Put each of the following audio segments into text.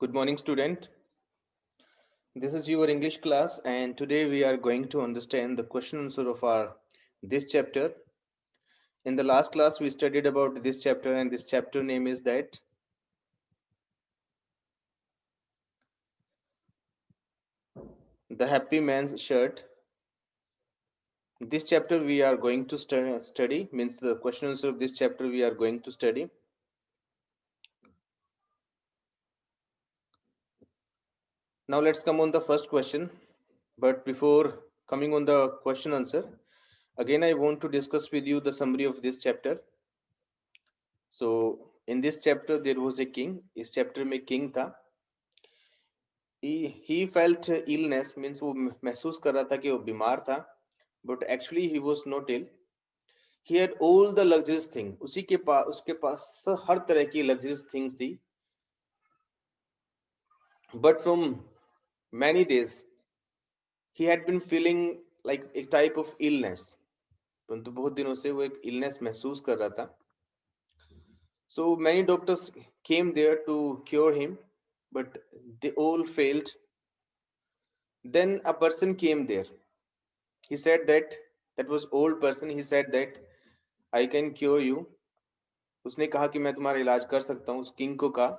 Good morning, student. This is your English class, and today we are going to understand the question answer of our this chapter. In the last class, we studied about this chapter, and this chapter name is that the Happy Man's Shirt. This chapter we are going to study means the question answer of this chapter we are going to study. Now let's come on the first question. But before coming on the question answer, again I want to discuss with you the summary of this chapter. So in this chapter there was a king. इस chapter में king था. He felt illness means वो महसूस कर रहा था कि वो बीमार था. But actually he was not ill. He had all the luxurious thing. उसके पास हर तरह की luxurious things थी. But from many days he had been feeling like a type of illness. परंतु बहुत दिनों से वो एक illness महसूस कर रहा था. So many doctors came there to cure him, but they all failed. Then a person came there. He said that was old person. He said that I can cure you. उसने कहा कि मैं तुम्हारा इलाज कर सकता हूँ. उस king को कहा.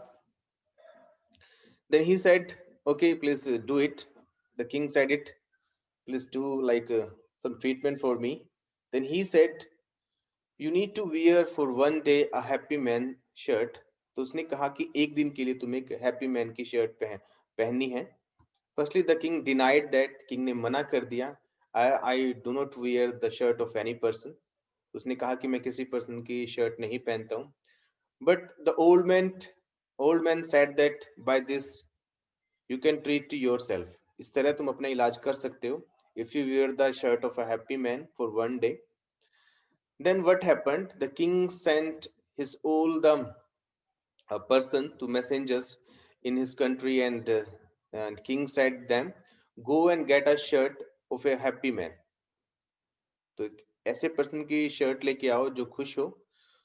Then he said, okay, please do it. The king said it. Please do like some treatment for me. Then he said, you need to wear for one day a happy man shirt. तो उसने कहा कि एक दिन के लिए तुम्हें एक हैप्पी मैन की शर्ट पहननी है. Firstly, the king denied that. King ने मना कर दिया. I do not wear the shirt of any person. उसने कहा कि मैं किसी पर्सन की शर्ट नहीं पहनता हूँ. But the old man said that by this you can treat to yourself. इस तरह तुम अपना इलाज कर सकते हो. If you wear the shirt of a happy man for one day. Then what happened? The king sent his all the person to messengers in his country, and king said them, go and get a shirt of a happy man. तो ऐसे person की shirt लेके आओ जो खुश हो.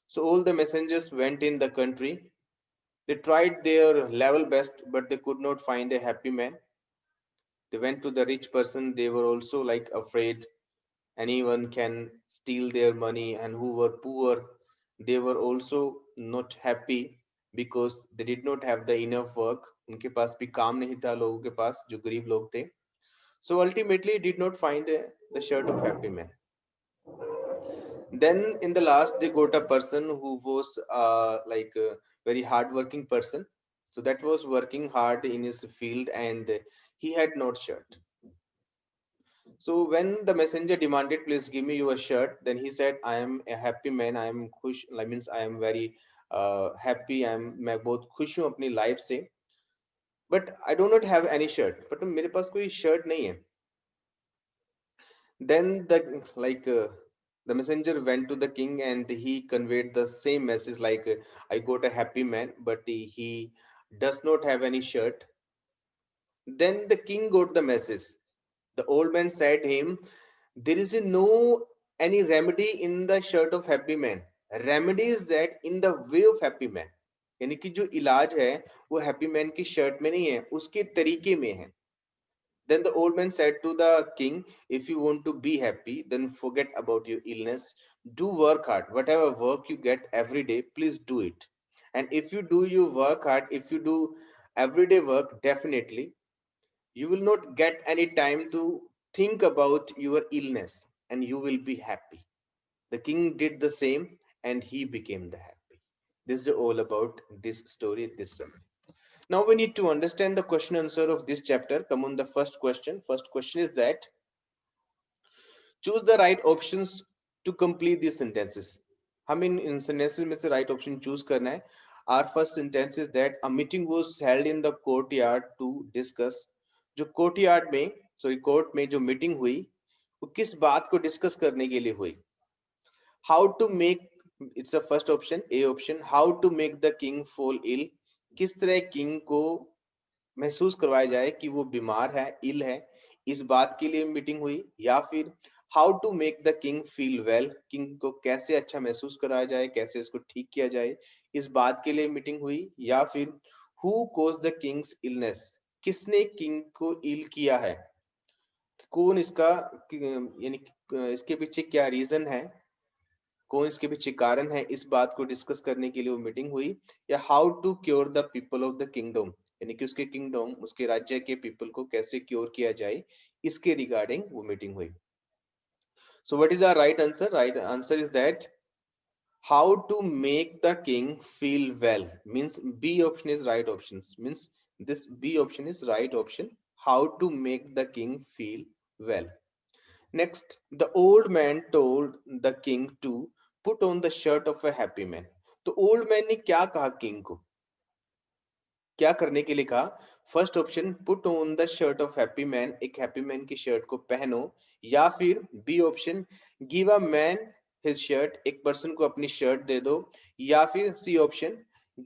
So all the messengers went in the country. They tried their level best, but they could not find a happy man. They went to the rich person. They were also like afraid anyone can steal their money, and who were poor, they were also not happy because they did not have the enough work. उनके पास भी काम नहीं था लोगों के पास जो गरीब लोग थे. So ultimately did not find the shirt of happy man. Then in the last they got a person who was like a very hard working person. So that was working hard in his field, and he had not shirt. So when the messenger demanded, please give me your shirt, then he said, I am a happy man. I am खुश, means I am very happy. मैं बहुत खुश हूँ अपनी life से. But I do not have any shirt. But मेरे पास कोई shirt नहीं है. Then the messenger went to the king, and he conveyed the same message like I got a happy man, but he does not have any shirt. Then the king got the message. The old man said him, there is no any remedy in the shirt of happy man. Remedy is that in the way of happy man. यानी कि जो इलाज है वो happy man की shirt में नहीं है, उसके तरीके में है. Then the old man said to the king, if you want to be happy, then forget about your illness. Do work hard. Whatever work you get every day, please do it. And if you do your work hard, if you do everyday work, definitely you will not get any time to think about your illness, and you will be happy. The king did the same, and he became the happy. This is all about this story, this summary. Now we need to understand the question answer of this chapter. Come on, the first question. First question is that choose the right options to complete these sentences. हमें इन sentences में से right option choose करना है. Our first sentence is that a meeting was held in the courtyard to discuss. जो courtyard में, sorry, court में जो meeting हुई, वो किस बात को discuss करने के लिए हुई? How to make, it's the first option, A option, how to make the king fall ill. किस तरह king को महसूस करवाया जाए कि वो बीमार है, इल है, इस बात के लिए मीटिंग हुई. या फिर how to make the king feel well, king को कैसे अच्छा महसूस कराया जाए, कैसे इसको ठीक किया जाए, इस बात के लिए मीटिंग हुई. या फिर who cause the king's illness, किसने किंग को इल किया है, कौन इसका यानी इसके पीछे क्या रीजन है, कौन इसके पीछे कारण है, इस बात को डिस्कस करने के लिए वो मीटिंग हुई। या how to cure the people of the kingdom, यानी कि उसके किंगडम, उसके राज्य के पीपल को कैसे क्योर किया जाए, इसके रिगार्डिंग वो मीटिंग हुई। So what is our right answer? Right answer is that how to make the king feel well, means B option is right option, means this B option is right option, how to make the king feel well. Next, the old man told the king to put on the shirt of a happy man. तो old man ने क्या कहा king को, क्या करने के लिए कहा? First option put on the shirt of happy man, एक हैप्पी मैन की शर्ट को पहनो, या फिर B option give a man his shirt, एक पर्सन को अपनी शर्ट दे दो, या फिर C option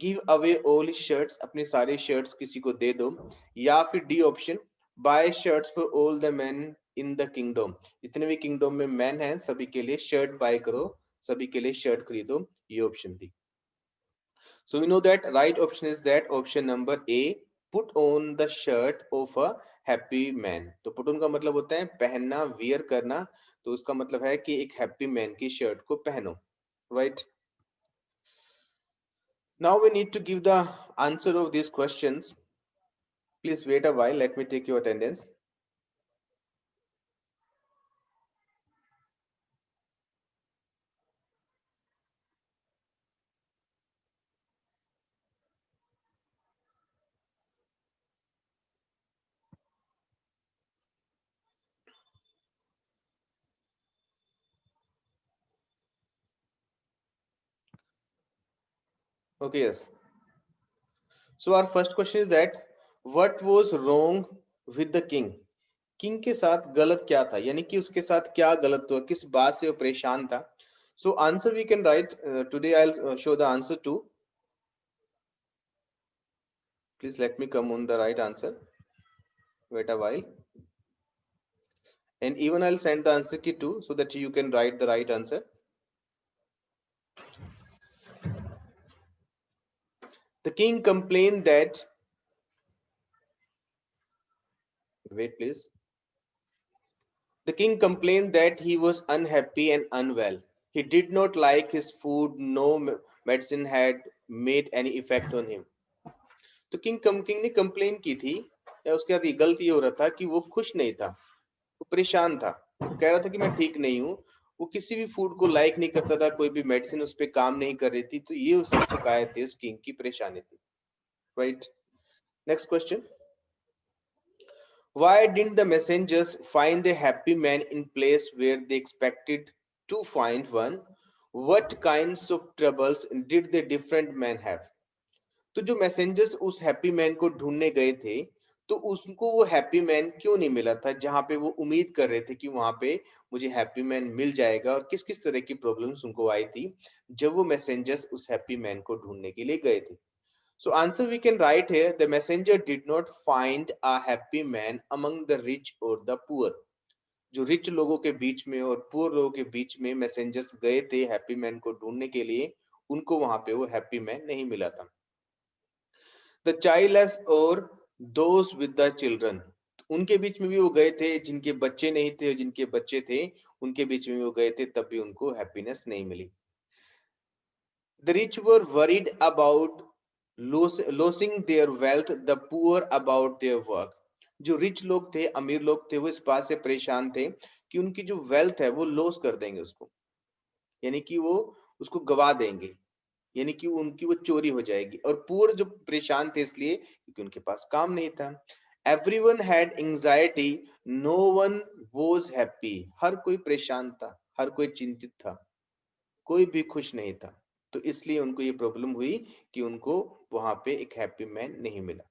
give away all his shirts, अपने सारे शर्ट्स किसी को दे दो, या फिर D option buy shirts for all the man in the kingdom, जितने भी किंगडम में मैन हैं सभी के लिए शर्ट बाय करो, सभी के लिए शर्ट खरीदो, ये option the. So we know that right option is that option number A, put on the shirt of a happy man. तो put on का मतलब होता है पहनना, wear करना, तो उसका मतलब है कि एक happy man की shirt को पहनो, right? Now we need to give the answer of these questions. Please wait a while. Let me take your attendance. Okay, yes. So our first question is that what was wrong with the king? King के साथ गलत क्या था, यानी कि उसके साथ क्या गलत हुआ, किस बात से वो परेशान था? So answer we can write today, I will show the answer to, please let me come on the right answer, wait a while, and even I'll send the answer key too so that you can write the right answer. The king complained that, wait please, the king complained that he was unhappy and unwell. He did not like his food, no medicine had made any effect on him. तो king ने complain की थी, या उसके बाद ये गलती हो रहा था कि वो खुश नहीं था, वो परेशान था, वो कह रहा था कि मैं ठीक नहीं हूँ, वो किसी भी फूड को लाइक नहीं करता था, कोई भी मेडिसिन उस पर काम नहीं कर रही थी, तो ये उसकी शिकायत थी, उस किंग की परेशानी थी, right? Next question, why didn't the messengers find a happy man in place where they expected to find one? What kinds of troubles did the different men have? तो जो मैसेंजर्स उस हैप्पी मैन को ढूंढने गए थे, तो उसको वो हैप्पी मैन क्यों नहीं मिला था जहां पे वो उम्मीद कर रहे थे कि वहां पे मुझे हैप्पी मैन मिल जाएगा, और किस किस तरह की प्रॉब्लम्स उनको आई थी जब वो मैसेंजर्स उस हैप्पी मैन को ढूंढने के लिए गए थे? So answer we can write here, the messenger did not find a happy man among the rich और द पुअर। जो रिच लोगों के बीच में और पुअर लोगों के बीच में मैसेंजर्स गए थे हैप्पी मैन को ढूंढने के लिए, उनको वहां पे वो हैप्पी मैन नहीं मिला था। द चाइल्डलेस और दोज विद द चिल्ड्रन, उनके बीच में भी वो गए थे, जिनके बच्चे नहीं थे, जिनके बच्चे थे उनके बीच में वो गए थे, तब भी उनको हैप्पीनेस नहीं मिली। The rich were worried about losing their wealth, the poor about their work। जो रिच लोग थे, अमीर लोग थे, वो इस बात से परेशान थे कि उनकी जो वेल्थ है वो लॉस कर देंगे उसको, यानी कि वो उसको गवा देंगे, यानी कि उनकी वो चोरी हो जाएगी। और पूर जो परेशान थे इसलिए क्योंकि उनके पास काम नहीं था। Everyone had anxiety, no one was happy, हर कोई परेशान था, हर कोई चिंतित था, कोई भी खुश नहीं था, तो इसलिए उनको ये प्रॉब्लम हुई कि उनको वहां पे एक हैप्पी मैन नहीं मिला।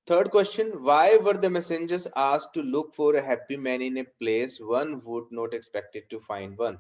Third question, why were the messengers asked to look for a happy man in a place one would not expected to find one?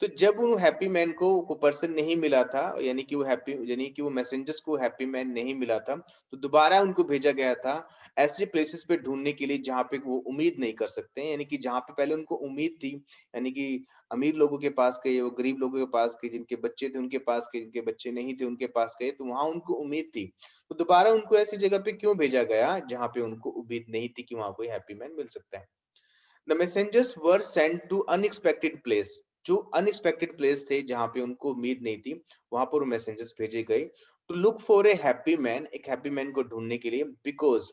तो जब वो हैप्पी मैन को पर्सन नहीं मिला था, यानी कि वो मैसेंजर्स को हैप्पी मैन नहीं मिला था, तो दोबारा उनको भेजा गया था ऐसे प्लेसेस पे ढूंढने के लिए जहाँ पे वो उम्मीद नहीं कर सकते हैं, यानी कि जहाँ पे पहले उनको उम्मीद थी, यानी कि अमीर लोगों के पास गए, वो गरीब लोगों के पास गए, जिनके बच्चे थे उनके पास गए, जिनके बच्चे नहीं थे उनके पास गए, तो वहां उनको उम्मीद थी। तो दोबारा उनको ऐसी जगह पे क्यों भेजा गया जहाँ पे उनको उम्मीद नहीं थी कि वहां कोई हैप्पी मैन मिल सकता है। The messengers were sent to unexpected place, जो अनएक्सपेक्टेड प्लेस थे जहां पे उनको उम्मीद नहीं थी, वहां पर मैसेंजर्स भेजे गए to look for a happy man, एक हैप्पी मैन को ढूंढने के लिए, because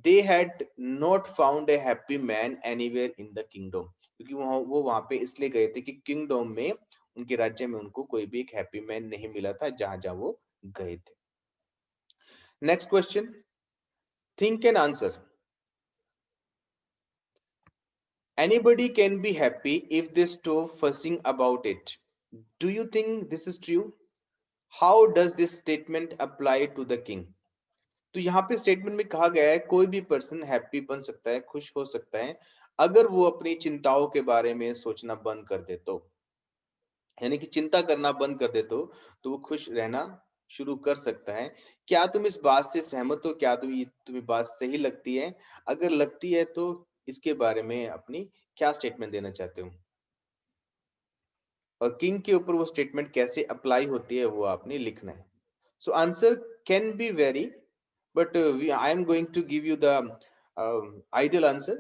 they had not found a happy man anywhere in the kingdom, क्योंकि वो वहां पे इसलिए गए थे कि किंगडम में, उनके राज्य में उनको कोई भी एक हैप्पी मैन नहीं मिला था जहां जहां वो गए थे। Next question, think and answer. Anybody can be happy if they stop fussing about it. Do you think this is true? How does this statement apply to the king? तो यहाँ पे स्टेटमेंट में कहा गया है कोई भी पर्सन हैप्पी बन सकता है, खुश हो सकता है, अगर वो अपनी चिंताओं के बारे में सोचना बंद कर दे तो, यानी कि चिंता करना बंद कर दे तो वो खुश रहना शुरू कर सकता है। क्या तुम इस बात से सहमत हो? क्या तुम्हें बात सही लगती है? अगर लगती है तो इसके बारे में अपनी क्या स्टेटमेंट देना चाहते हो, और किंग के ऊपर वो स्टेटमेंट कैसे अप्लाई होती है वो आपने लिखना है। So answer can be very, but I am going to give you the ideal answer.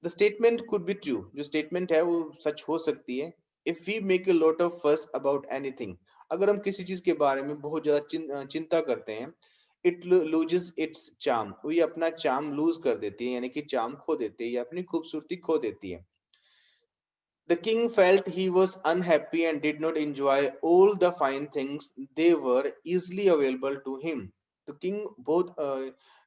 The statement could be true, जो स्टेटमेंट है वो सच हो सकती है। If we make a lot of fuss about anything, अगर हम किसी चीज के बारे में बहुत ज्यादा चिंता करते हैं, इट लूजेस इट्स चार्म, वो ये अपना चार्म लूज कर देती है, यानी कि चार्म खो देती है या अपनी खूबसूरती खो देती है। The king felt he was unhappy and did not enjoy all the fine things they were easily available to him. तो किंग बहुत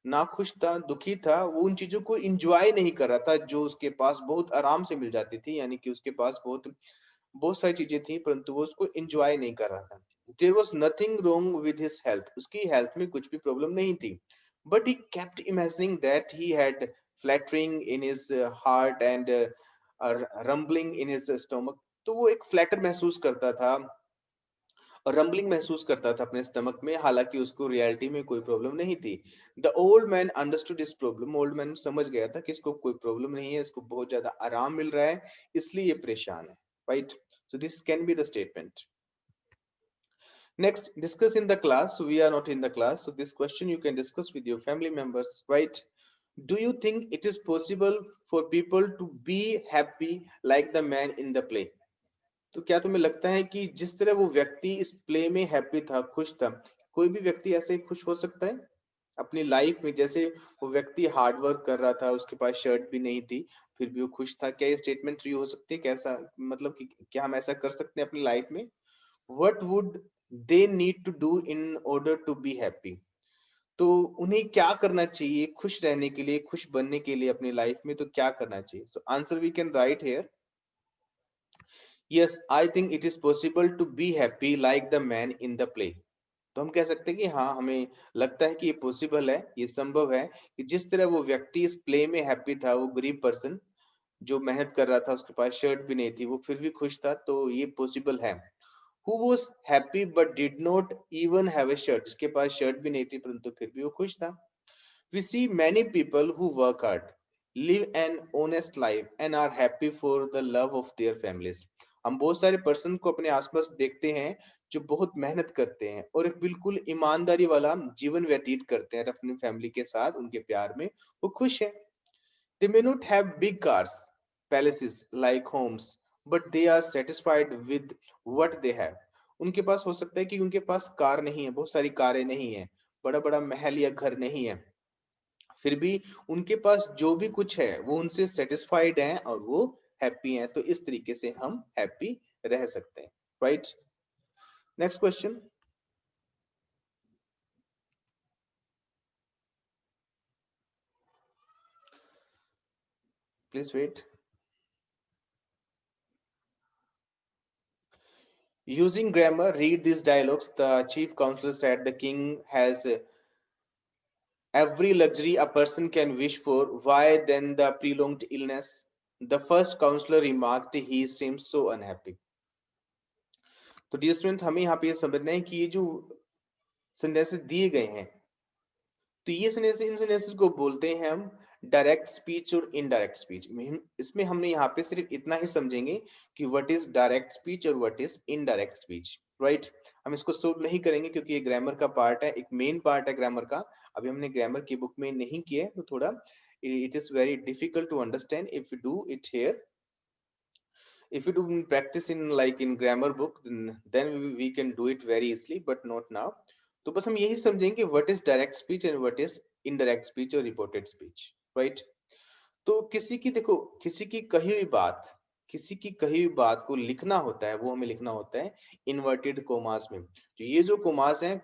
नाखुश था, दुखी था, वो उन चीजों को एंजॉय नहीं कर रहा था जो उसके पास बहुत आराम से मिल जाती थी, यानी कि उसके पास बहुत बहुत सारी चीजें थी परंतु वो उसको एंजॉय नहीं कर रहा था। There was nothing wrong with his health, उसकी हेल्थ में कुछ भी प्रॉब्लम नहीं थी, but he kept imagining that he had flattering in his heart and rumbling in his stomach, तो वो एक फ्लैटर महसूस करता था और रंबलिंग महसूस करता था अपने स्टमक में, हालांकि उसको रियलिटी में कोई प्रॉब्लम नहीं थी। The old man understood this problem, old man समझ गया था कि इसको कोई प्रॉब्लम नहीं है, इसको बहुत ज्यादा आराम मिल रहा है, इसलिए ये परेशान है, right? So this can be the statement. Next, discuss in the class. So we are not in the class, so this question you can discuss with your family members, right? Do you think it is possible for people to be happy like the man in the play? तो क्या तुम्हें लगता है कि जिस तरह वो व्यक्ति इस प्ले में हैप्पी था, खुश था, कोई भी व्यक्ति ऐसे खुश हो सकता है अपनी लाइफ में? जैसे वो व्यक्ति हार्ड वर्क कर रहा था, उसके पास शर्ट भी नहीं थी, फिर भी वो खुश था। क्या ये स्टेटमेंट ट्रू हो सकती है? कैसा मतलब कि क्या हम ऐसा कर सकते हैं अपनी लाइफ में? What would they need to do in order to be happy? तो उन्हें क्या करना चाहिए खुश रहने के लिए, खुश बनने के लिए अपनी लाइफ में? तो क्या करना चाहिए? So answer we can write here, yes I think it is possible to be happy like the man in the play. तो हम कह सकते हैं कि हाँ, हमें लगता है कि ये पॉसिबल है, ये संभव है कि जिस तरह वो व्यक्ति इस प्ले में हैप्पी था, वो गरीब पर्सन जो मेहनत कर रहा था, उसके पास शर्ट भी नहीं थी, वो फिर भी खुश था, तो ये पॉसिबल है। Who was happy but did not even have a shirt, जिसके पास शर्ट भी नहीं थी परंतु फिर भी वो खुश था। We see many people who work hard, live an honest life and are happy for the love of their families. हम बहुत सारे पर्सन को अपने आसपास देखते हैं जो बहुत मेहनत करते हैं और एक बिल्कुल ईमानदारी वाला जीवन व्यतीत करते हैं अपनी फैमिली के साथ, उनके प्यार में वो खुश है। They may not have big cars, palaces like homes, but they are satisfied with what they have. उनके पास हो सकता है कि उनके पास कार नहीं है, बहुत सारी कारें नहीं है, बड़ा बड़ा महल या घर नहीं है, फिर भी उनके पास जो भी कुछ है वो उनसे सेटिस्फाइड हैं और वो हैप्पी हैं। तो इस तरीके से हम हैप्पी रह सकते हैं, right? Next question, please wait. Using grammar, read these dialogues. The chief counselor said the king has every luxury a person can wish for. Why then the prolonged illness? The first counselor remarked he seems so unhappy. तो dear student, हमें यहाँ पे ये समझना है कि ये जो सेंटेंसेस दिए गए हैं, तो ये सेंटेंसेस, इन सेंटेंसेस को बोलते हैं हम डायरेक्ट स्पीच और इनडायरेक्ट स्पीच। इसमें हमने यहाँ पे सिर्फ इतना ही समझेंगे कि व्हाट इज डायरेक्ट स्पीच और what is indirect speech, right. हम इसको सोल्व नहीं करेंगे क्योंकि ये ग्रामर का पार्ट है, एक मेन पार्ट है ग्रामर का। अभी हमने ग्रामर की बुक में नहीं किया है, तो थोड़ा it is very difficult to understand if you do it here. If you do practice in like in grammar book, then we can do it very easily, but not now. तो बस हम यही समझेंगे what is direct speech and what is indirect speech और reported speech, right? तो किसी की, देखो, किसी की कही हुई बात, किसी की कही हुई बात को लिखना होता है, वो हमें लिखना होता है इन्वर्टेड कोमास में। तो ये जो कोमास हैं,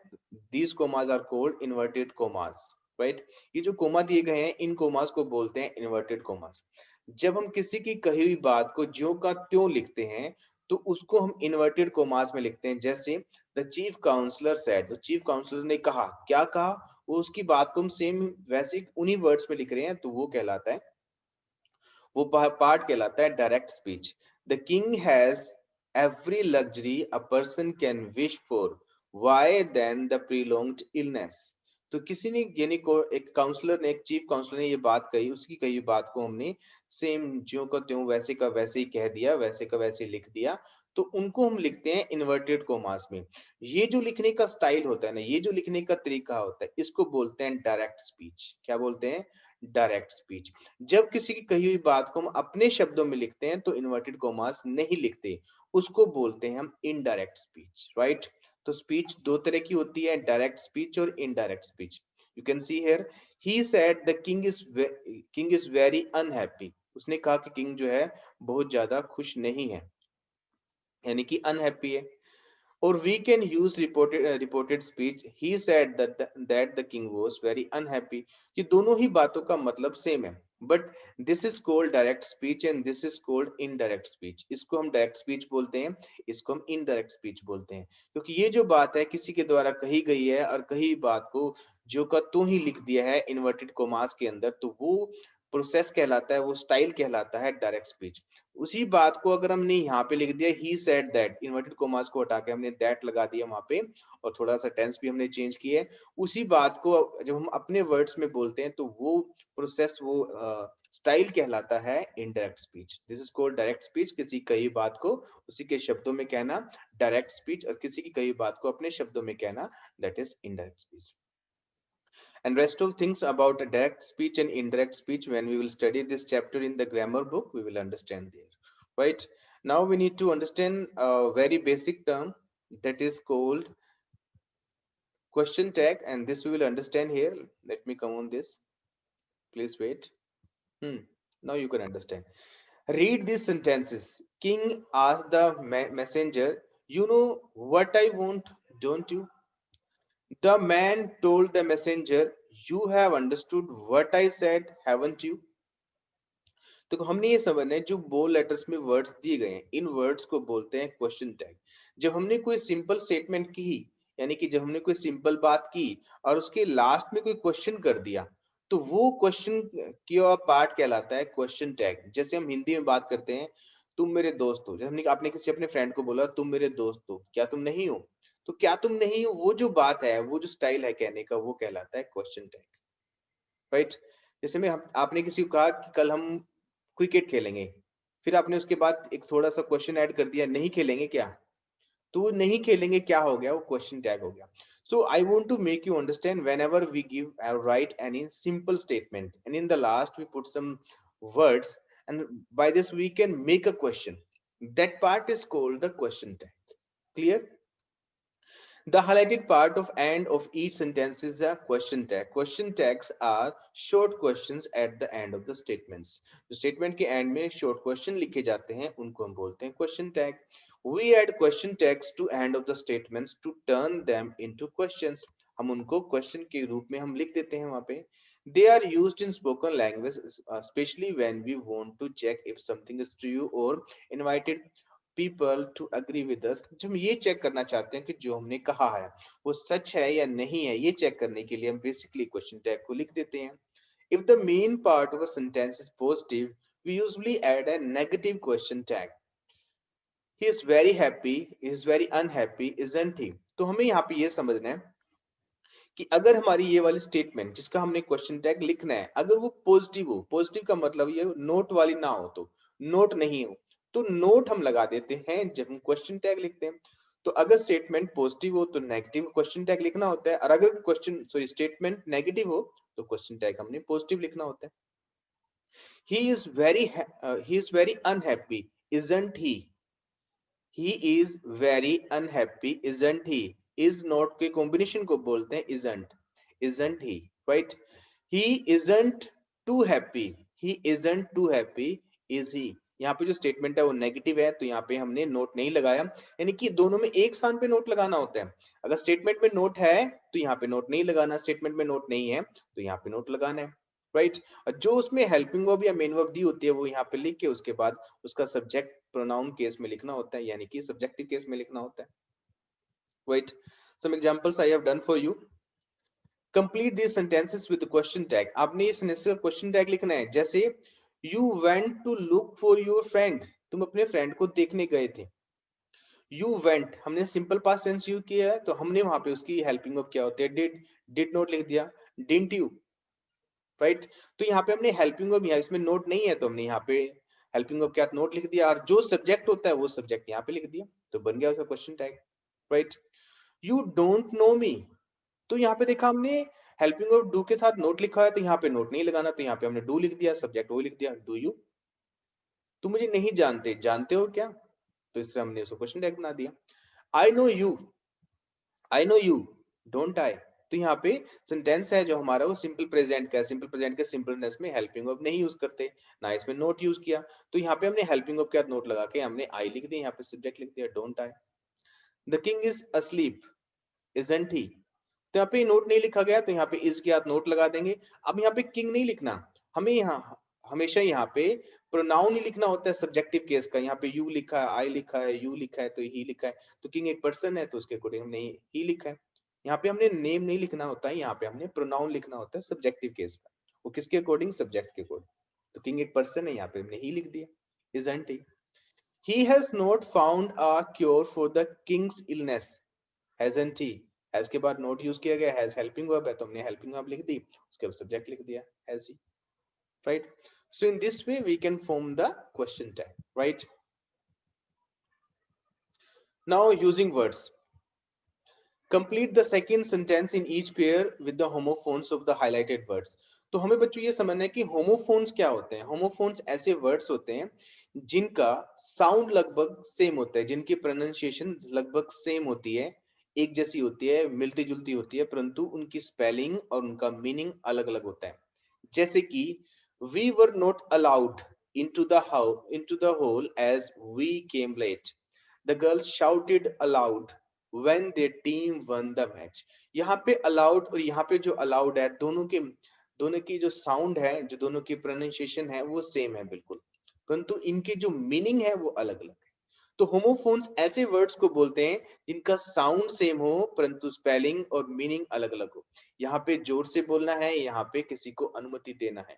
these commas are called inverted commas, right. ये जो कोमा दिए गए हैं, इन कोमास को बोलते हैं इन्वर्टेड कोमास। जब हम किसी की कही हुई बात को ज्यों का त्यों लिखते हैं, तो उसको हम इन्वर्टेड कोमास में लिखते हैं। जैसे the chief counsellor said, the chief counsellor ने कहा, क्या कहा, वो उसकी बात को हम सेम वैसे उन्हीं वर्ड्स में लिख रहे हैं, तो वो कहलाता है, वो पार्ट कहलाता है direct speech. The king has every luxury a person can wish for, why then the prolonged illness. तो किसी ने, यानी को एक काउंसलर ने, एक चीफ काउंसलर ने ये बात कही, उसकी कही बात को हमने सेम ज्यों का त्यों, वैसे का वैसे ही कह दिया, वैसे का वैसे ही लिख दिया, तो उनको हम लिखते हैं इन्वर्टेड कोमास में। ये जो लिखने का स्टाइल होता है ना, ये जो लिखने का तरीका होता है, इसको बोलते हैं डायरेक्ट स्पीच। क्या बोलते हैं? Direct speech. जब किसी की कही हुई बात को हम अपने शब्दों में लिखते हैं, तो इन्वर्टेड कोमास नहीं लिखते, उसको बोलते हैं हम इनडायरेक्ट स्पीच, राइट। तो स्पीच दो तरह की होती है, डायरेक्ट स्पीच और indirect speech. You can see here, he said the king is very unhappy. उसने कहा कि किंग जो है बहुत ज्यादा खुश नहीं है, यानी कि अनहैप्पी है। Or we can use reported speech. He said that the king was very unhappy. ये दोनों ही बातों का मतलब सेम है, but this is called direct speech and this is called indirect speech. इसको हम direct speech बोलते हैं, इसको हम indirect speech बोलते हैं, क्योंकि ये जो बात है किसी के द्वारा कही गई है और कही बात को जो का तो ही लिख दिया है इन्वर्टेड कोमास के अंदर, तो वो प्रोसेस कहलाता है, वो स्टाइल कहलाता है डायरेक्ट स्पीच। उसी बात को अगर हमने यहाँ पे लिख दिया, he said that, inverted commas को हटा के हमने दैट लगा दिया वहां पे, और थोड़ा सा टेंस भी हमने चेंज किया है, उसी बात को जब हम अपने वर्ड्स में बोलते हैं, तो वो प्रोसेस, वो स्टाइल कहलाता है indirect speech. This is called direct speech. किसी कई बात को उसी के शब्दों में कहना डायरेक्ट स्पीच, और किसी की कई बात को अपने शब्दों में कहना, that is indirect speech. And rest of things about direct speech and indirect speech, when we will study this chapter in the grammar book, we will understand there, right? Now we need to understand a very basic term that is called question tag, and this we will understand here. Let me come on this, please wait. Now you can understand. Read these sentences. King asked the messenger, you know what I want, don't you? The man told the messenger, you have understood what I said, haven't you? तो हमने ये समझना है, जो बोल letters में words दिए गए हैं, इन वर्ड्स को बोलते हैं क्वेश्चन टैग। जब हमने कोई सिंपल स्टेटमेंट की, यानी कि जब हमने कोई सिंपल बात की और उसके लास्ट में कोई क्वेश्चन कर दिया, तो वो क्वेश्चन किया पार्ट कहलाता है क्वेश्चन टैग। जैसे हम हिंदी में बात करते हैं, तुम मेरे दोस्त हो। जब हमने, आपने किसी अपने फ्रेंड को बोला तुम मेरे दोस्त हो, क्या तुम नहीं हो? तो क्या तुम नहीं हो, वो जो बात है, वो जो स्टाइल है कहने का, वो कहलाता है क्वेश्चन टैग, राइट। जैसे में हम, आपने किसी को कहा कि कल हम क्रिकेट खेलेंगे, फिर आपने उसके बाद एक थोड़ा सा क्वेश्चन ऐड कर दिया, नहीं खेलेंगे क्या? तो वो नहीं खेलेंगे क्या हो गया? वो क्वेश्चन टैग हो गया। So I want to make you understand, whenever we give write any simple statement and in the last we put some words, and by this we can make a question, that part is called the question tag. Clear? The highlighted part of end of each sentence is a question tag. Question tags are short questions at the end of the statements. जो statement के end में short question लिखे जाते हैं, उनको हम बोलते हैं question tag. We add question tags to end of the statements to turn them into questions. हम उनको question के रूप में हम लिख देते हैं वहाँ पे. They are used in spoken language, especially when we want to check if something is true or invited people to agree with us. जब हम ये चेक करना चाहते हैं कि जो हमने कहा है वो सच है या नहीं है, ये चेक करने के लिए हम बेसिकली क्वेश्चन टैग को लिख देते हैं. If the main part of a sentence is positive, we usually add a negative question tag. He is very happy, is very unhappy, isn't ही। तो हमें यहाँ पे ये समझना है कि अगर हमारी ये वाली स्टेटमेंट जिसका हमने क्वेश्चन टैग लिखना है अगर वो पॉजिटिव हो, पॉजिटिव का मतलब ये नोट वाली ना हो, तो नोट नहीं हो तो नोट हम लगा देते हैं जब हम क्वेश्चन टैग लिखते हैं। तो अगर स्टेटमेंट पॉजिटिव हो तो नेगेटिव क्वेश्चन टैग लिखना होता है, और अगर क्वेश्चन सॉरी स्टेटमेंट नेगेटिव हो तो क्वेश्चन टैग हमने पॉजिटिव लिखना होता है। He is very unhappy, isn't he is very unhappy, isn't he. Is not के कॉम्बिनेशन को बोलते हैं isn't he, right. He isn't too happy, he isn't too happy, is he. यहाँ पे जो स्टेटमेंट है वो नेगेटिव है तो यहाँ पे हमने नोट नहीं लगाया, यानी कि दोनों में एक स्थान पे नोट लगाना होता है। अगर स्टेटमेंट में नोट है तो यहाँ पे नोट नहीं लगाना, स्टेटमेंट में नोट नहीं है तो यहाँ पे नोट लगाना है, राइट। जो उसमें हेल्पिंग वर्ब या मेन वर्ब दी होती है वो यहाँ पे लिख के उसके बाद उसका सब्जेक्ट प्रोनाउन केस में लिखना होता है, यानी कि सब्जेक्टिव केस में लिखना होता है, right. Some examples I have done for you. Complete this sentences with question tag. आपने इस सेंटेंस का क्वेश्चन टैग लिखना है, जैसे you went to look for your friend, तुम अपने फ्रेंड को देखने गए थे। यू वेंट हमने सिंपल पास्ट टेंस यूज किया है तो हमने वहां पे उसकी हेल्पिंग वर्ब क्या होती है, डिड नोट लिख दिया, डिडंट यू, राइट। तो यहाँ पे हमने हेल्पिंग वर्ब, यहाँ इसमें नोट नहीं है तो हमने यहाँ पे हेल्पिंग वर्ब क्या नोट लिख दिया, और जो सब्जेक्ट होता है वो सब्जेक्ट यहाँ पे लिख दिया, तो बन गया उसका question tag, right. You don't know me, तो यहाँ पे देखा हमने हेल्पिंग वर्ब डू के साथ नोट लिखा है तो यहाँ पे नोट नहीं लगाना, तो यहाँ पे हमने डू लिख दिया, सब्जेक्ट वो लिख दिया, डू यू। तुम मुझे नहीं जानते, जानते हो क्या, तो इससे हमने उसको क्वेश्चन टैग बना दिया। I know you, I know you, don't I. तो यहाँ पे सेंटेंस है जो हमारा वो सिंपल प्रेजेंट का है, सिंपल प्रेजेंट के सिंपलनेस में हेल्पिंग वर्ब नहीं यूज करते, ना इसमें नोट यूज किया, तो यहाँ पे हमने हेल्पिंग वर्ब के साथ नोट लगा के हमने आई लिख दिया, यहाँ पे सब्जेक्ट लिख दिया don't I. The king is asleep, isn't he. तो यहाँ पे नोट नहीं लिखा गया तो यहाँ पे इज के साथ नोट लगा देंगे। अब यहाँ पे किंग नहीं लिखना, हमें यहाँ हमेशा यहाँ पे प्रोनाउन ही लिखना होता है सब्जेक्टिव केस का। यहाँ पे यू लिखा है, आई लिखा है, यू लिखा है तो ही लिखा है, तो किंग एक पर्सन है तो उसके अकॉर्डिंग हमने ही लिखा है। यहाँ पे हमने नेम नहीं लिखना होता है, यहाँ पे हमने प्रोनाउन लिखना होता है सब्जेक्टिव केस का, वो किसके अकॉर्डिंग, सब्जेक्ट के अकॉर्डिंग। तो किंग एक पर्सन है, यहाँ पे हमने ही लिख दिया, isn't he. He has not found a cure for the king's illness, hasn't he? Has के बाद नोट यूज किया गया, has helping verb है तो हमने helping verb लिख दी, उसके बाद सब्जेक्ट लिख दिया has he, right? So in this way we can form the question tag, right? Now using words. Complete the second sentence in each pair with the homophones of the highlighted words. तो हमें बच्चों ये समझना है कि homophones क्या होते हैं। होमोफोन्स ऐसे वर्ड्स होते हैं जिनका साउंड लगभग सेम होता है, जिनकी प्रोनाउंसिएशन लगभग सेम होती है, एक जैसी होती है, मिलती जुलती होती है, परंतु उनकी स्पेलिंग और उनका मीनिंग अलग अलग होता है। जैसे कि we were not allowed into the house into the hall as we came late. The girls shouted aloud when their team won the match. यहाँ पे allowed और यहाँ पे जो allowed है, दोनों की जो साउंड है, जो दोनों की प्रोनाउंसिएशन है वो सेम है बिल्कुल, परंतु इनकी जो मीनिंग है वो अलग अलग है। तो होमोफोन्स ऐसे वर्ड्स को बोलते हैं जिनका साउंड सेम हो परंतु स्पेलिंग और मीनिंग अलग अलग हो। यहाँ पे जोर से बोलना है, यहाँ पे किसी को अनुमति देना है।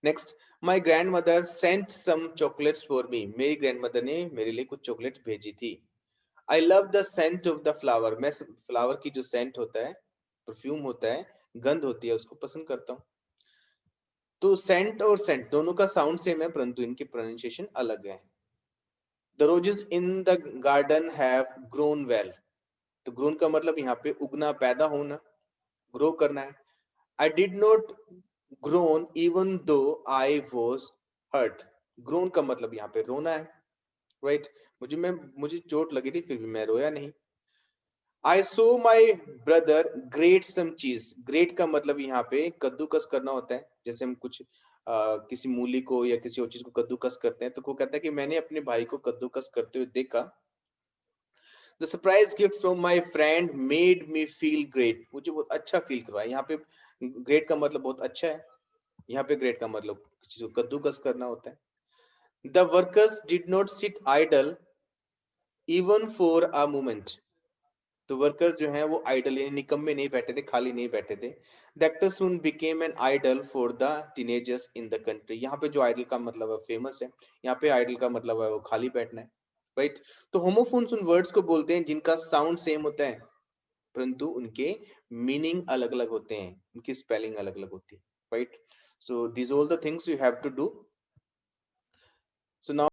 Next, my grandmother sent some chocolates for me, मेरी ग्रैंडमदर ने मेरे लिए कुछ चॉकलेट भेजी थी। I love the scent of the flower, मैं फ्लावर की जो सेंट होता है, परफ्यूम होता है, गंध होती है, उसको पसंद करता हूँ। तो सेंट और सेंट दोनों का साउंड सेम है परंतु इनकी प्रोनाउंसिएशन अलग है। The roses in the garden have grown well, तो ग्रोन का मतलब यहाँ पे उगना, पैदा होना, ग्रो करना है। I did not grown even though I was hurt, grown का मतलब यहाँ पे रोना है, राइट। मुझे चोट लगी थी फिर भी मैं रोया नहीं। आई सो माई ब्रदर ग्रेट सम चीज, ग्रेट का मतलब यहाँ पे कद्दूकस करना होता है, जैसे हम कुछ किसी मूली को या किसी और चीज को कद्दूकस करते हैं तो वो कहता है कि मैंने अपने भाई को कद्दूकस करते हुए देखा। The surprise gift from my friend made me feel great, मुझे बहुत अच्छा फील करवाया। यहाँ पे ग्रेट का मतलब बहुत अच्छा है, यहाँ पे ग्रेट का मतलब किसी को कद्दूकस करना होता है। The workers did not sit idle even for a moment, तो वर्कर जो है वो आइडल यानी निकम्मे नहीं बैठे थे, खाली नहीं बैठे थे। The actor soon became an idol for the teenagers in the country, यहाँ पे जो आइडल का मतलब है फेमस है, यहाँ पे आइडल का मतलब है वो खाली बैठना है। राइट। तो होमोफोन्स उन वर्ड्स को बोलते हैं जिनका साउंड सेम होता है परंतु उनके मीनिंग अलग अलग होते हैं, उनकी स्पेलिंग अलग अलग होती है, right. So these all the things you have to do. So now